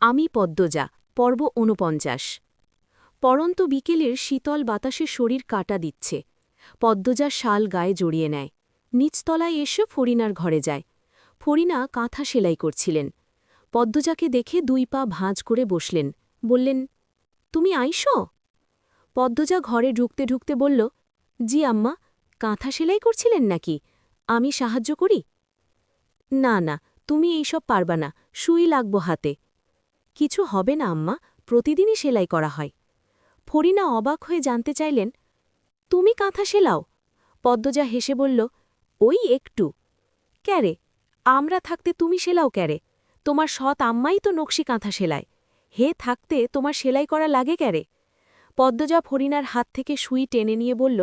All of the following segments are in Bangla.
আমি পদ্মজা পর্ব ৪৯। পরন্ত বিকেলের শীতল বাতাসে শরীর কাটা দিচ্ছে। পদ্মজা শাল গায়ে জড়িয়ে নেয়। নিচতলায় এসে ফরিনার ঘরে যায়। ফরিনা কাঁথা সেলাই করছিলেন। পদ্মজাকে দেখে ২ পা ভাঁজ করে বসলেন। বললেন, তুমি আইসো? পদ্মজা ঘরে ঢুকতে ঢুকতে বলল, জি আম্মা, কাঁথা সেলাই করছিলেন নাকি? আমি সাহায্য করি? না না, তুমি এইসব পারবা না, সুই লাগব হাতে। কিছু হবে না আম্মা, প্রতিদিনই সেলাই করা হয়। ফরিনা অবাক হয়ে জানতে চাইলেন, তুমি কাঁথা সেলাও? পদ্মজা হেসে বলল, ওই একটু। ক্যারে, আমরা থাকতে তুমি সেলাও ক্যারে? তোমার সৎ আম্মাই তো নকশি কাঁথা সেলায়। হে থাকতে তোমার সেলাই করা লাগে ক্যারে? পদ্মজা ফরিনার হাত থেকে সুই টেনে নিয়ে বলল,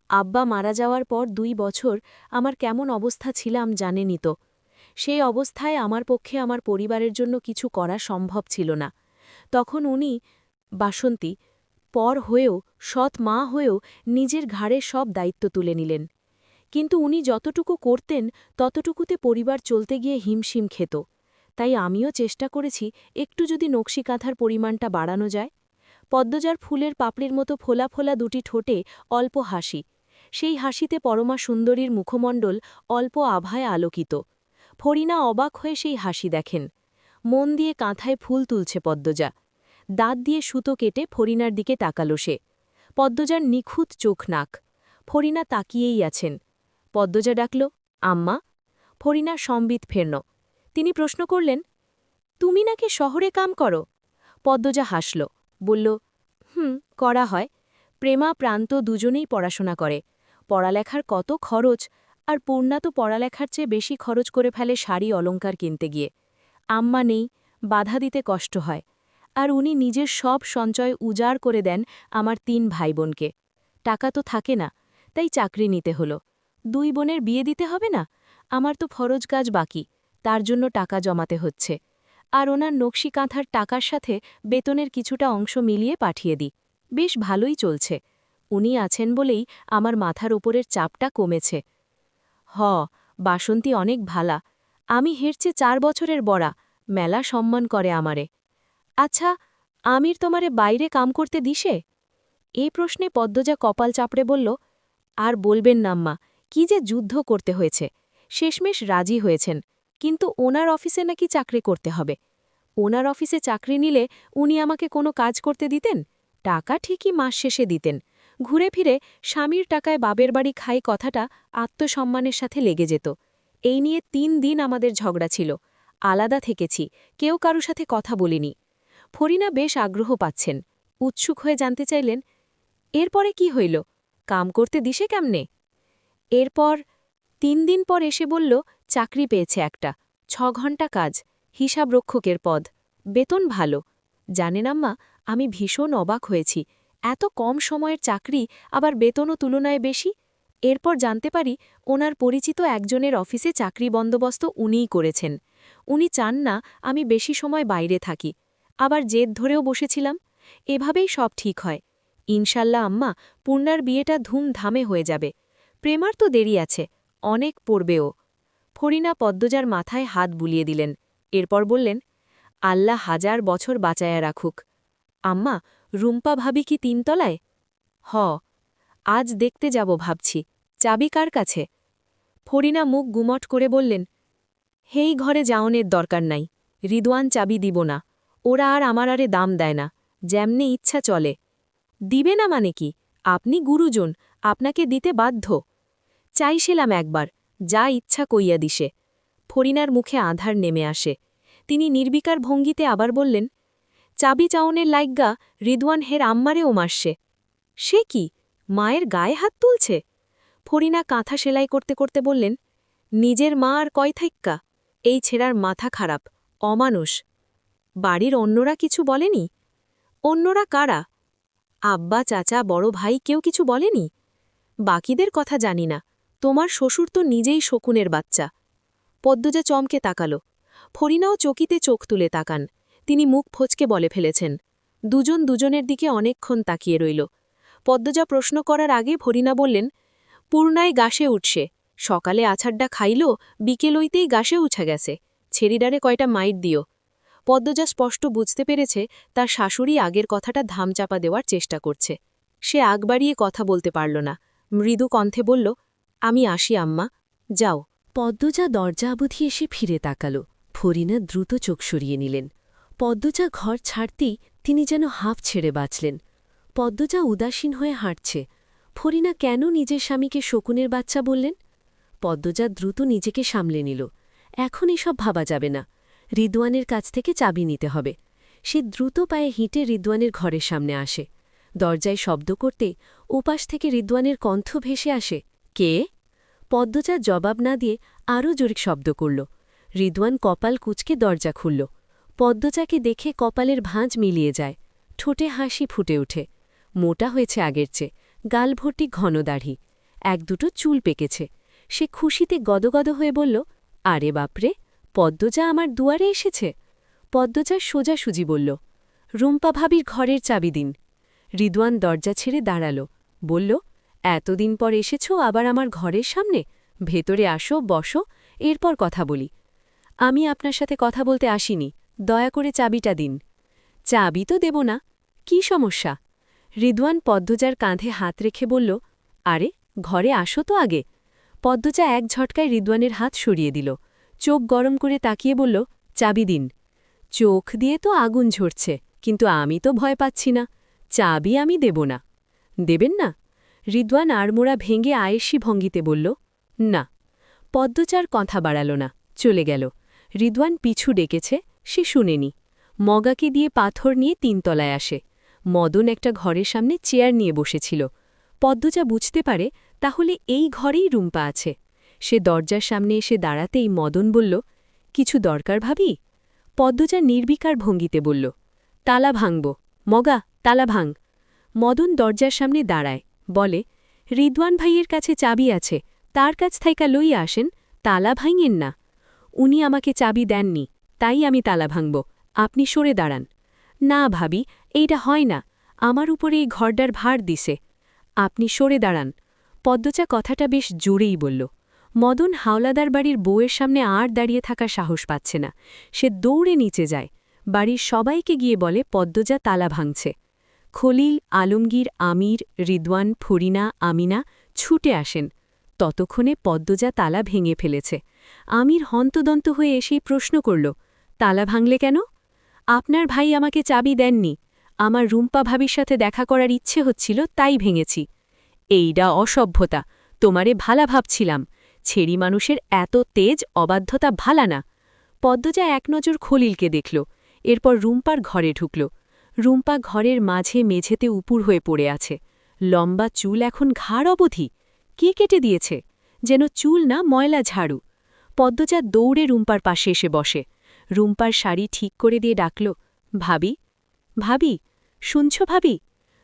আব্বা মারা যাওয়ার পর ২ বছর আমার কেমন অবস্থা ছিলাম জানেনই তো। সেই অবস্থায় আমার পক্ষে আমার পরিবারের জন্য কিছু করা সম্ভব ছিল না। তখন উনি, বাসন্তী, পর হয়েও, সৎ মা হয়েও নিজের ঘাড়ে সব দায়িত্ব তুলে নিলেন। কিন্তু উনি যতটুকু করতেন ততটুকুতে পরিবার চলতে গিয়ে হিমশিম খেত। তাই আমিও চেষ্টা করেছি একটু যদি নকশি কাঁথার পরিমাণটা বাড়ানো যায়। পদ্মজার ফুলের পাপড়ির মতো ফোলা ফোলা ২টি ঠোঁটে অল্প হাসি। সেই হাসিতে পরমা সুন্দরীর মুখমণ্ডল অল্প আভায় আলোকিত। ফরিনা অবাক হয়ে সেই হাসি দেখেন। মন দিয়ে কাঁথায় ফুল তুলছে পদ্মজা। দাঁত দিয়ে সুতো কেটে ফরিনার দিকে তাকালো সে। পদ্মজার নিখুঁত চোখ নাক। ফরিনা তাকিয়েই আছেন। পদ্মজা ডাকল, আম্মা। ফরিনা সম্বিত ফেরন। তিনি প্রশ্ন করলেন, তুমি নাকি শহরে কাম করো? পদ্মজা হাসল, বলল, করা হয়। প্রেমা প্রান্ত দুজনেই পড়াশোনা করে। পড়ালেখার কত খরচ, আর পূর্ণা তো পড়ালেখার চেয়ে বেশি খরচ করে ফেলে শাড়ি অলংকার কিনতে গিয়ে। আম্মা নেই, বাধা দিতে কষ্ট হয়। আর উনি নিজের সব সঞ্চয় উজাড় করে দেন আমার ৩ ভাই বোনকে। টাকা তো থাকে না, তাই চাকরি নিতে হলো। ২ বোনের বিয়ে দিতে হবে না? আমার তো ফরজ কাজ বাকি, তার জন্য টাকা জমাতে হচ্ছে। আর ওনার নকশি কাঁথার টাকার সাথে বেতনের কিছুটা অংশ মিলিয়ে পাঠিয়ে দিই। বেশ ভালোই চলছে। উনি আছেন বলেই আমার মাথার ওপরের চাপটা কমেছে। বাসন্তী অনেক ভালা। আমি হেরচে ৪ বছরের বড়া, মেলা সম্মান করে আমারে। আচ্ছা, আমির তোমারে বাইরে কাম করতে দিশে? এই প্রশ্নে পদ্মজা কপাল চাপড়ে বলল, আর বলবেন না আম্মা, কি যে যুদ্ধ করতে হয়েছে। শেষমেশ রাজি হয়েছেন, কিন্তু ওনার অফিসে নাকি চাকরি করতে হবে। ওনার অফিসে চাকরি নিলে উনি আমাকে কোনো কাজ করতে দিতেন? টাকা ঠিকই মাস শেষে দিতেন। ঘুরে ফিরে স্বামীর টাকায় বাবের বাড়ি খাই কথাটা আত্মসম্মানের সাথে লেগে যেত। এই নিয়ে ৩ দিন আমাদের ঝগড়া ছিল। আলাদা থেকেছি, কেউ কারো সাথে কথা বলিনি। ফরিনা বেশ আগ্রহ পাচ্ছেন। উৎসুক হয়ে জানতে চাইলেন, এরপরে কি হইল? কাম করতে দিশে কেমনে? এরপর ৩ দিন পর এসে বলল, চাকরি পেয়েছে একটা, ৬ ঘণ্টা কাজ, হিসাবরক্ষকের পদ, বেতন ভালো। জানেন আম্মা, আমি ভীষণ অবাক হয়েছি। এত কম সময়ের চাকরি, আবার বেতনও তুলনায় বেশি। এরপর জানতে পারি ওনার পরিচিত একজনের অফিসে চাকরি বন্দোবস্ত উনিই করেছেন। উনি চান না আমি বেশি সময় বাইরে থাকি। আবার জেদ ধরেও বসেছিলাম। এভাবেই সব ঠিক হয়। ইনশাল্লাহ আম্মা, পূর্ণার বিয়েটা ধুমধামে হয়ে যাবে। প্রেমার তো দেরি আছে, অনেক পড়বেও। ফরিনা পদ্মজার মাথায় হাত বুলিয়ে দিলেন। এরপর বললেন, আল্লাহ ১০০০ বছর বাঁচায়া রাখুক। আম্মা, রুম্পা ভাবি কি ৩ তলায়? আজ দেখতে যাব ভাবছি। চাবি কার কাছে? ফরিনা মুখ গুমট করে বললেন, হেই ঘরে যাওনের দরকার নাই। রিদওয়ান চাবি দিব না। ওরা আর আমার আরে দাম দেয় না, যেমনি ইচ্ছা চলে। দিবে না মানে কি? আপনি গুরুজন, আপনাকে দিতে বাধ্য। চাইছিলাম একবার, যা ইচ্ছা কইয়া দিশে। ফরিনার মুখে আধার নেমে আসে। তিনি নির্বিকার ভঙ্গিতে আবার বললেন, চাবি চাওনের লাইগ্গা রিদওয়ান হের আম্মারেও মারছে। সে কি, মায়ের গায়ে হাত তুলছে? ফরিনা কাঁথা সেলাই করতে করতে বললেন, নিজের মা আর কয় থাইক্কা? এই ছেঁড়ার মাথা খারাপ, অমানুষ। বাড়ির অন্যরা কিছু বলেনি? অন্যরা কারা? আব্বা, চাচা, বড় ভাই কেউ কিছু বলেনি? বাকিদের কথা জানি না। তোমার শ্বশুর তো নিজেই শকুনের বাচ্চা। পদ্মজা চমকে তাকাল। ফরিনাও চকিতে চোখ তুলে তাকান। তিনি মুখ ফচকে বলে ফেলেছেন। দুজন দুজনের দিকে অনেকক্ষণ তাকিয়ে রইল। পদ্মজা প্রশ্ন করার আগে ফরিনা বললেন, পূর্ণায় গাছে উঠছে। সকালে আছাড়ডা খাইল, বিকেল হইতেই গাছে উঠা গেছে। ছেড়িডারে কয়টা মাইট দিও। পদ্মজা স্পষ্ট বুঝতে পেরেছে তার শাশুড়ি আগের কথাটা ধামচাপা দেওয়ার চেষ্টা করছে। সে আগ বাড়িয়ে কথা বলতে পারল না, মৃদু কণ্ঠে বলল, আমি আসি আম্মা, যাও। পদ্মজা দরজা অবধি এসে ফিরে তাকাল। ফরিনা দ্রুত চোখ সরিয়ে নিলেন। পদ্মজা ঘর ছাড়তেই তিনি যেন হাঁফ ছেড়ে বাঁচলেন। পদ্মজা উদাসীন হয়ে হাঁটছে। ফরিনা কেন নিজের স্বামীকে শকুনের বাচ্চা বললেন? পদ্মজা দ্রুত নিজেকে সামলে নিল। এখন এসব ভাবা যাবে না। রিদওয়ানের কাছ থেকে চাবি নিতে হবে। সে দ্রুত পায়ে হিঁটে রিদওয়ানের ঘরের সামনে আসে। দরজায় শব্দ করতে ওপাশ থেকে রিদওয়ানের কণ্ঠ ভেসে আসে, কে? পদ্মজা জবাব না দিয়ে আরও জোরে শব্দ করল। রিদওয়ান কপাল কুঁচকে দরজা খুলল। পদ্মজাকে দেখে কপালের ভাঁজ মিলিয়ে যায়। ঠোঁটে হাসি ফুটে ওঠে। মোটা হয়েছে আগের চেয়ে, গাল ভর্তি ঘন দাড়ি, এক দুটো চুল পেকেছে। সে খুশিতে গদগদ হয়ে বলল, আরে বাপরে, পদ্মজা আমার দুয়ারে এসেছে। পদ্মজা সোজাসুজি বলল, রুম্পা ভাবির ঘরের চাবি দিন। রিদওয়ান দরজা ছেড়ে দাঁড়াল, বলল, এতদিন পর এসেছ আবার আমার ঘরের সামনে? ভেতরে আসো, বসো, এরপর কথা বলি। আমি আপনার সাথে কথা বলতে আসিনি, দয়া করে চাবিটা দিন। চাবি তো দেব না। কি সমস্যা? রিদওয়ান পদ্মজার কাঁধে হাত রেখে বলল, আরে ঘরে আসো তো আগে। পদ্মজা এক ঝটকায় রিদওয়ানের হাত সরিয়ে দিল। চোখ গরম করে তাকিয়ে বলল, চাবি দিন। চোখ দিয়ে তো আগুন ঝরছে, কিন্তু আমি তো ভয় পাচ্ছি না। চাবি আমি দেব না। দেবেন না? রিদওয়ান আড়মোড়া ভেঙে আয়েসি ভঙ্গিতে বলল, না। পদ্মচার কথা বাড়াল না, চলে গেল। রিদওয়ান পিছু ডেকেছে, সে শুনেনি। মগাকে দিয়ে পাথর নিয়ে তিনতলায় আসে। মদন একটা ঘরের সামনে চেয়ার নিয়ে বসেছিল। পদ্মজা বুঝতে পারে তাহলে এই ঘরেই রুম্পা আছে। সে দরজার সামনে এসে দাঁড়াতেই মদন বলল, কিছু দরকার ভাবি? পদ্মজা নির্বিকার ভঙ্গিতে বলল, তালা ভাঙব। মগা, তালা ভাঙ। মদন দরজার সামনে দাঁড়ায়, বলে, রিদওয়ান ভাইয়ের কাছে চাবি আছে, তার কাছ থাইকা লইয়া আসেন, তালা ভাঙেন না। উনি আমাকে চাবি দেননি, তাই আমি তালা ভাঙব, আপনি সরে দাঁড়ান। না ভাবি, এইটা হয় না, আমার উপরে এই ঘরটার ভার দিছে। আপনি সরে দাঁড়ান। পদ্মজা কথাটা বেশ জোরেই বলল। মদন হাওলাদার বাড়ির বউয়ের সামনে আর দাঁড়িয়ে থাকার সাহস পাচ্ছে না। সে দৌড়ে নিচে যায়। বাড়ির সবাইকে গিয়ে বলে পদ্মজা তালা ভাঙছে। খলিল, আলমগীর, আমির, রিদওয়ান, ফরিনা, আমিনা ছুটে আসেন। ততক্ষণে পদ্মজা তালা ভেঙে ফেলেছে। আমির হন্তদন্ত হয়ে এসেই প্রশ্ন করল, তালা ভাঙলে কেন? আপনার ভাই আমাকে চাবি দেননি, আমার রুম্পা ভাবির সাথে দেখা করার ইচ্ছে হচ্ছিল, তাই ভেঙেছি। এইডা অসভ্যতা, তোমারে ভালা ভাবছিলাম। ছেড়ি মানুষের এত তেজ অবাধ্যতা ভালা না। পদ্মজা এক নজর খলিলকে দেখল, এরপর রুম্পার ঘরে ঢুকল। রুম্পা ঘরের মাঝে মেঝেতে উপুর হয়ে পড়ে আছে। লম্বা চুল এখন ঘাড় অবধি। কে কেটে দিয়েছে? যেন চুল না, ময়লা ঝাড়ু। পদ্মজা দৌড়ে রুম্পার পাশে এসে বসে। রুম্পার শাড়ি ঠিক করে দিয়ে ডাকল, ভাবি, ভাবি, শুনছ ভাবি?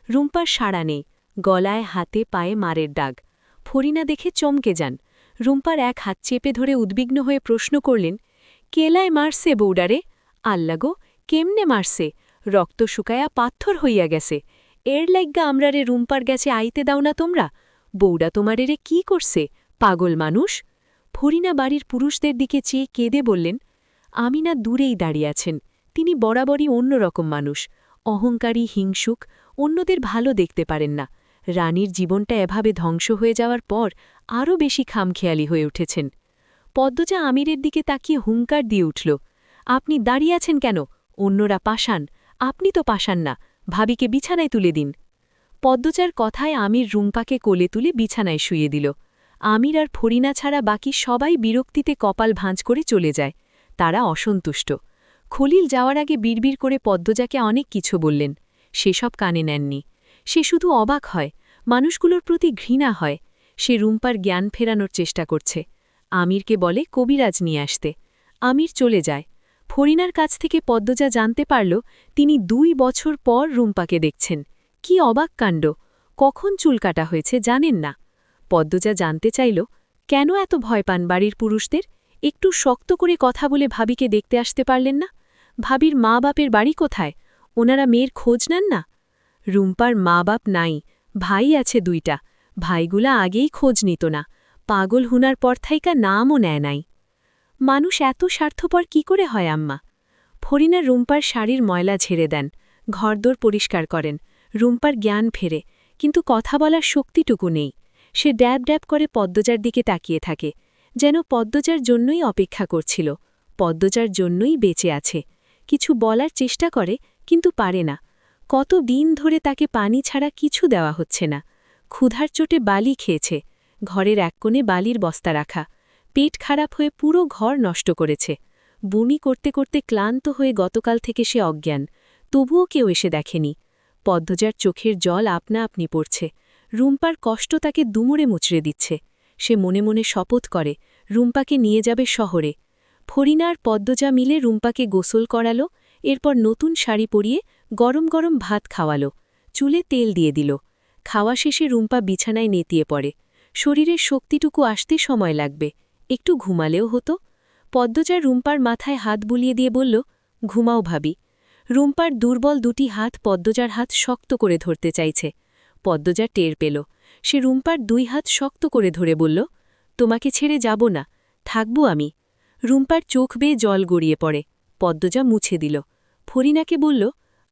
রুম্পার সাড়া নেই, গলায় হাতে পায়ে মারের দাগ। ফরিনা দেখে চমকে যান। রুম্পার এক হাত চেপে ধরে উদ্বিগ্ন হয়ে প্রশ্ন করলেন, কেলায় মারছে বৌডারে? আল্লাগো, কেমনে মারছে? রক্ত শুকায়া পাথর হইয়া গেছে। এর লাইগ্গা আমরারে রুম্পার গেছে আইতে দাও না তোমরা? বৌডা তোমারেরে কি করছে, পাগল মানুষ? ফরিনা বাড়ির পুরুষদের দিকে চেয়ে কেঁদে বললেন, আমিনা দূরেই দাঁড়িয়ে আছেন। তিনি বরাবরই অন্যরকম মানুষ, অহংকারী, হিংসুক, অন্যদের ভালো দেখতে পারেন না। রানীর জীবনটা এভাবে ধ্বংস হয়ে যাওয়ার পর আরও বেশি খামখেয়ালি হয়ে উঠেছেন। পদ্মজা আমিরের দিকে তাকিয়ে হুঙ্কার দিয়ে উঠল, আপনি দাঁড়িয়ে আছেন কেন? অন্যরা পাষাণ, আপনি তো পাষাণ না, ভাবিকে বিছানায় তুলে দিন। পদ্মজার কথায় আমির রুম্পাকে কোলে তুলে বিছানায় শুয়ে দিল। আমির আর ফরিনা ছাড়া বাকি সবাই বিরক্তিতে কপাল ভাঁজ করে চলে যায়। তারা অসন্তুষ্ট। খলিল যাওয়ার আগে বিড়বিড় করে পদ্মজাকে অনেক কিছু বললেন। সেসব কানে নেননি। সে শুধু অবাক হয়, মানুষগুলোর প্রতি ঘৃণা হয়। সে রুম্পার জ্ঞান ফেরানোর চেষ্টা করছে। আমিরকে বলে কবিরাজ নিয়ে আসতে। আমির চলে যায়। ফরিনার কাছ থেকে পদ্মজা জানতে পারল তিনি 2 বছর পর রুম্পাকে দেখছেন। কি অবাক কাণ্ড! কখন চুল কাটা হয়েছে জানেন না। পদ্মজা জানতে চাইল, কেন এত ভয় পান বাড়ির পুরুষদের? একটু শক্ত করে কথা বলে ভাবিকে দেখতে আসতে পারলেন না? ভাবির মা বাপের বাড়ি কোথায়? ওনারা মেয়ের খোঁজ নেন না? রুম্পার মা বাপ নাই, ভাই আছে 2টা। ভাইগুলা আগেই খোঁজ নিত না, পাগল হুনার পর থাইকা নামও নেয় নাই। মানুষ এত স্বার্থপর কি করে হয় আম্মা? ফরিনা রুম্পার শাড়ির ময়লা ঝেড়ে দেন, ঘরদোর পরিষ্কার করেন। রুম্পার জ্ঞান ফেরে, কিন্তু কথা বলার শক্তিটুকু নেই। সে ড্যাব ড্যাব করে পদ্মজার দিকে তাকিয়ে থাকে, যেন পদ্মজার জন্যই অপেক্ষা করছিল, পদ্মজার জন্যই বেঁচে আছে। কিছু বলার চেষ্টা করে, কিন্তু পারে না। কত দিন ধরে তাকে পানি ছাড়া কিছু দেওয়া হচ্ছে না। ক্ষুধার চোটে বালি খেয়েছে, ঘরের এক কোণে বালির বস্তা রাখা। পেট খারাপ হয়ে পুরো ঘর নষ্ট করেছে। বমি করতে করতে ক্লান্ত হয়ে গতকাল থেকে সে অজ্ঞান, তবুও কেউ এসে দেখেনি। পদ্মজার চোখের জল আপনা আপনি পড়ছে। রুম্পার কষ্ট তাকে দুমড়ে মুচড়ে দিচ্ছে। সে মনে মনে শপথ করে, রুম্পাকে নিয়ে যাবে শহরে। ফরিনা আর পদ্মজা মিলে রুম্পাকে গোসল করালো, এরপর নতুন শাড়ি পরিয়ে গরম গরম ভাত খাওয়ালো, চুলে তেল দিয়ে দিল। খাওয়া শেষে রুম্পা বিছানায় নেতিয়ে পড়ে। শরীরের শক্তিটুকু আসতে সময় লাগবে, একটু ঘুমালেও হতো। পদ্মজা রুম্পার মাথায় হাত বুলিয়ে দিয়ে বলল, ঘুমাও ভাবি। রুম্পার দুর্বল দুটি হাত পদ্মজার হাত শক্ত করে ধরতে চাইছে। পদ্মজা টের পেল। সে রুম্পার দুই হাত শক্ত করে ধরে বলল, তোমাকে ছেড়ে যাব না, থাকব আমি। রুম্পার চোখ বেয়ে জল গড়িয়ে পড়ে। পদ্মজা মুছে দিল। ফরিনাকে বলল,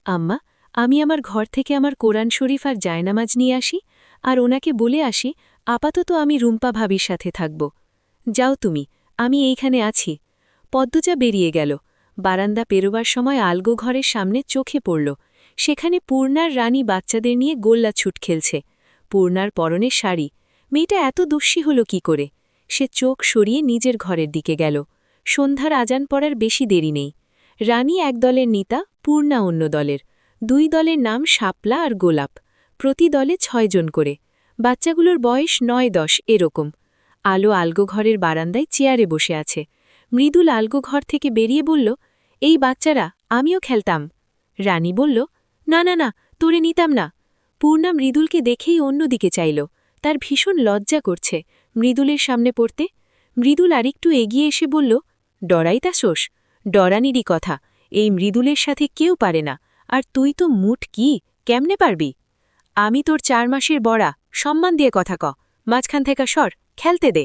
আম্মা, আমি আমার ঘর থেকে আমার কোরআন শরীফ আর জায়নামাজ নিয়ে আসি, আর ওনাকে বলে আসি আপাতত আমি রুম্পা ভাবির সাথে থাকব। যাও তুমি, আমি এইখানে আছি। পদ্মজা বেরিয়ে গেল। বারান্দা পেরোবার সময় আলগো ঘরের সামনে চোখে পড়ল, সেখানে পূর্ণার রানী বাচ্চাদের নিয়ে গোল্লা ছুট খেলছে। পূর্ণার পরনে শাড়ি। মেয়েটা এত দস্যি হল কি করে? সে চোখ সরিয়ে নিজের ঘরের দিকে গেল। সন্ধ্যার আজান পড়ার বেশি দেরি নেই। রানী এক দলের নেতা, পূর্ণা অন্য দলের। দুই দলের নাম শাপলা আর গোলাপ। প্রতি দলে ৬ জন করে। বাচ্চাগুলোর বয়স ৯-১০ এরকম। আলো আলগো ঘরের বারান্দায় চেয়ারে বসে আছে। মৃদুল আলগো ঘর থেকে বেরিয়ে বলল, এই বাচ্চারা, আমিও খেলতাম। রানী বলল, না না না, তোরে নিতাম না। পূর্ণা মৃদুলকে দেখেই অন্যদিকে চাইল। তার ভীষণ লজ্জা করছে মৃদুলের সামনে পড়তে। মৃদুল আরেকটু এগিয়ে এসে বলল, ডরাইতাছোস? ডরানিরই কথা, এই মৃদুলের সাথে কেউ পারে না। আর তুই তো মুঠ কি, কেমনে পারবি? আমি তোর ৪ মাসের বড়া, সম্মান দিয়ে কথা ক। মাঝখান থেকে সর, খেলতে দে।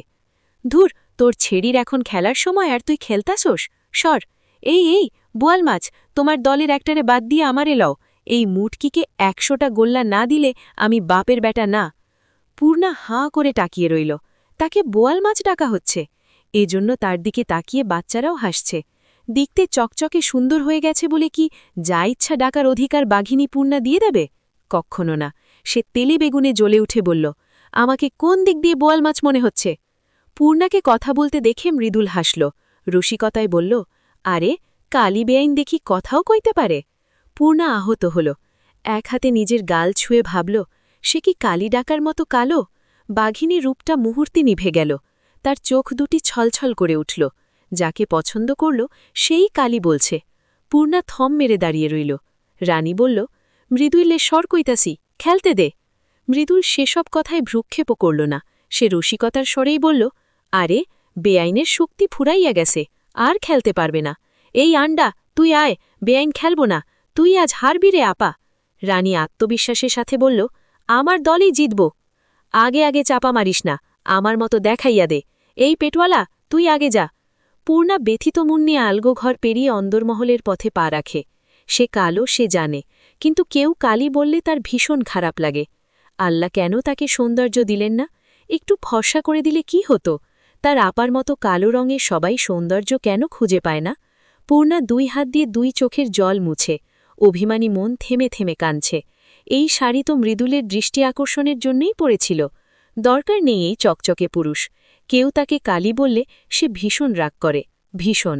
ধুর, তোর ছেড়ির এখন খেলার সময় আর তুই খেলতাছোস? সর। এই বোয়াল মাছ, তোমার দলের একটারে বাদ দিয়ে আমারে লও। এই মুটকিকে ১০০টা গোল্লা না দিলে আমি বাপের বেটা না। পূর্ণা হাঁ করে তাকিয়ে রইল। তাকে বোয়াল মাছ ডাকা হচ্ছে। এজন্য তার দিকে তাকিয়ে বাচ্চারাও হাসছে। দেখতে চকচকে সুন্দর হয়ে গেছে বলে কি যা ইচ্ছা ডাকার অধিকার বাঘিনী পূর্ণা দিয়ে দেবে? কক্ষনো না। সে তেলে বেগুনে জ্বলে উঠে বলল, আমাকে কোন দিক দিয়ে বোয়াল মাছ মনে হচ্ছে? পূর্ণাকে কথা বলতে দেখে মৃদুল হাসল। রসিকতায় বলল, আরে, কালী বেআইন দেখি কথাও কইতে পারে। পূর্ণা আহত হল। এক হাতে নিজের গাল ছুঁয়ে ভাবল, সে কি কালী ডাকার মতো কালো? বাঘিনীর রূপটা মুহূর্তে নিভে গেল। তার চোখ দুটি ছলছল করে উঠল। যাকে পছন্দ করল সেই কালী বলছে। পূর্ণা থম মেরে দাঁড়িয়ে রইল। রানী বলল, মৃদুলে সর কইতাসি, খেলতে দে। মৃদুল সেসব কথায় ভ্রুক্ষেপও করল না। সে রসিকতার স্বরেই বলল, আরে, বেআইনের শক্তি ফুরাইয়া গেছে, আর খেলতে পারবে না। এই আন্ডা, তুই আয়, বেআইন খেলব না, তুই আজ হারবি রে আপা। রানী আত্মবিশ্বাসের সাথে বলল, আমার দলই জিতব। আগে আগে চাপা মারিস না, আমার মতো দেখাইয়া দে। এই পেটওয়ালা, তুই আগে যা। পূর্ণা ব্যথিত মুন নিয়ে আলগো ঘর পেরিয়ে অন্দরমহলের পথে পা রাখে। সে কালো, সে জানে, কিন্তু কেউ কালী বললে তার ভীষণ খারাপ লাগে। আল্লাহ কেন তাকে সৌন্দর্য দিলেন না? একটু ফর্সা করে দিলে কি হতো? তার আপার মতো কালো রঙে সবাই সৌন্দর্য কেন খুঁজে পায় না? পূর্ণা ২ হাত দিয়ে ২ চোখের জল মুছে। অভিমানী মন থেমে থেমে কাঁদছে। এই শাড়ি তো মৃদুলের দৃষ্টি আকর্ষণের জন্যই পড়েছিল। দরকার নেই এই চকচকে পুরুষ। কেউ তাকে কালী বললে সে ভীষণ রাগ করে, ভীষণ।